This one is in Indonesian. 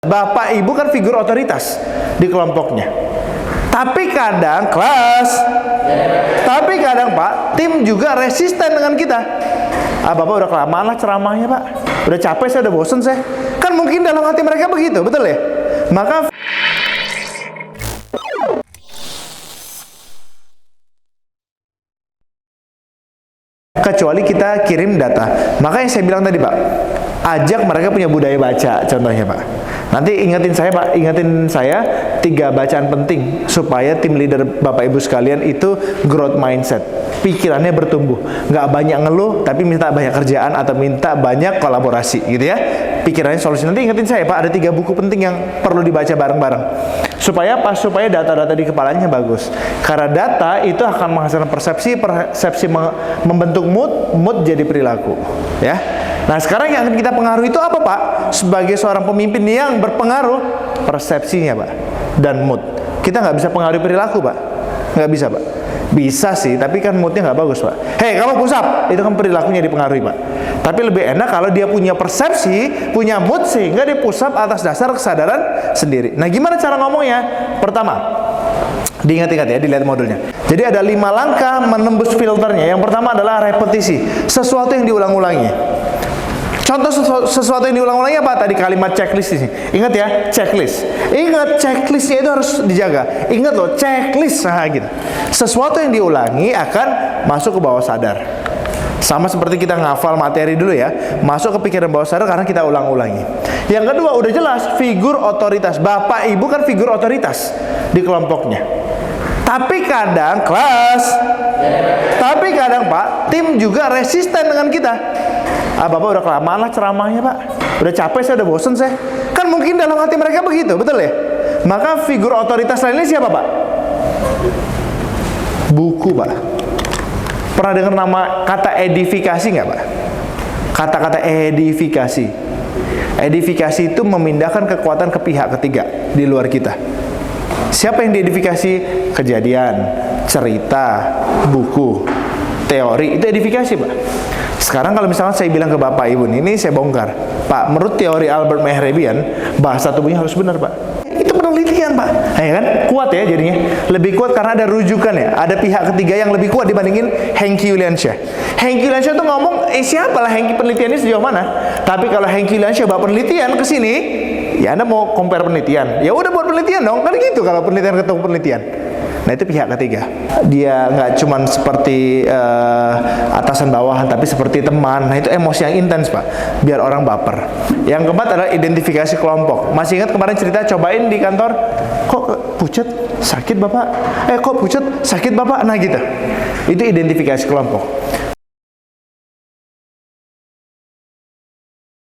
Bapak ibu kan figur otoritas di kelompoknya. Tapi kadang Pak, tim juga resisten dengan kita. Bapak udah kelamaan lah ceramahnya Pak, udah capek saya, udah bosen saya. Kan mungkin dalam hati mereka begitu, betul ya? Maka kecuali kita kirim data. Makanya saya bilang tadi Pak, ajak mereka punya budaya baca, contohnya Pak. Nanti ingetin saya 3 bacaan penting supaya tim leader Bapak Ibu sekalian itu growth mindset, pikirannya bertumbuh, nggak banyak ngeluh tapi minta banyak kerjaan atau minta banyak kolaborasi gitu ya, pikirannya solusi. Nanti ingetin saya Pak, ada 3 buku penting yang perlu dibaca bareng-bareng supaya data-data di kepalanya bagus, karena data itu akan menghasilkan persepsi membentuk mood jadi perilaku ya. Nah sekarang yang akan kita pengaruhi itu apa Pak? Sebagai seorang pemimpin yang berpengaruh, persepsinya Pak dan mood. Kita nggak bisa pengaruhi perilaku Pak, nggak bisa Pak. Bisa sih, tapi kan moodnya nggak bagus Pak. Hei kamu push up, itu kan perilakunya dipengaruhi Pak. Tapi lebih enak kalau dia punya persepsi, punya mood, sehingga dia push up atas dasar kesadaran sendiri. Nah gimana cara ngomongnya? Pertama, diingat-ingat ya, dilihat modulnya. Jadi ada 5 langkah menembus filternya. Yang pertama adalah repetisi, sesuatu yang diulang-ulangi. Contoh sesuatu yang diulang-ulangi apa? Tadi kalimat checklist ini. Ingat ya, checklist. Ingat, checklistnya itu harus dijaga. Ingat loh, checklist. Nah gitu. Sesuatu yang diulangi akan masuk ke bawah sadar. Sama seperti kita ngafal materi dulu ya, masuk ke pikiran bawah sadar karena kita ulang-ulangi. Yang kedua, udah jelas, figur otoritas. Bapak ibu kan figur otoritas di kelompoknya. Tapi kadang Pak, tim juga resisten dengan kita. Bapak udah kelamaan lah ceramahnya Pak, udah capek saya, udah bosen saya. Kan mungkin dalam hati mereka begitu, betul ya? Maka figur otoritas lainnya siapa Pak? Buku Pak. Pernah dengar nama kata edifikasi nggak Pak? Kata-kata edifikasi. Edifikasi itu memindahkan kekuatan ke pihak ketiga di luar kita. Siapa yang diedifikasi? Kejadian, cerita, buku, teori, itu edifikasi Pak. Sekarang kalau misalnya saya bilang ke Bapak Ibu, ini saya bongkar Pak, menurut teori Albert Mehrabian, bahasa tubuhnya harus benar Pak. Itu penelitian Pak, ya kan? Kuat ya jadinya, lebih kuat karena ada rujukan ya, ada pihak ketiga yang lebih kuat dibandingin Henki Yuliansyah. Henki Yuliansyah tuh ngomong, siapalah Henki, penelitiannya sejauh mana? Tapi kalau Henki Yuliansyah bawa penelitian ke sini, ya Anda mau compare penelitian, ya udah buat penelitian dong, kan gitu kalau penelitian ketemu penelitian. Nah itu pihak ketiga, dia nggak cuman seperti atasan bawahan, tapi seperti teman. Nah itu emosi yang intens Pak, biar orang baper. Yang keempat adalah identifikasi kelompok. Masih ingat kemarin cerita cobain di kantor, kok pucat sakit Bapak? Kok pucat sakit Bapak? Nah gitu, itu identifikasi kelompok.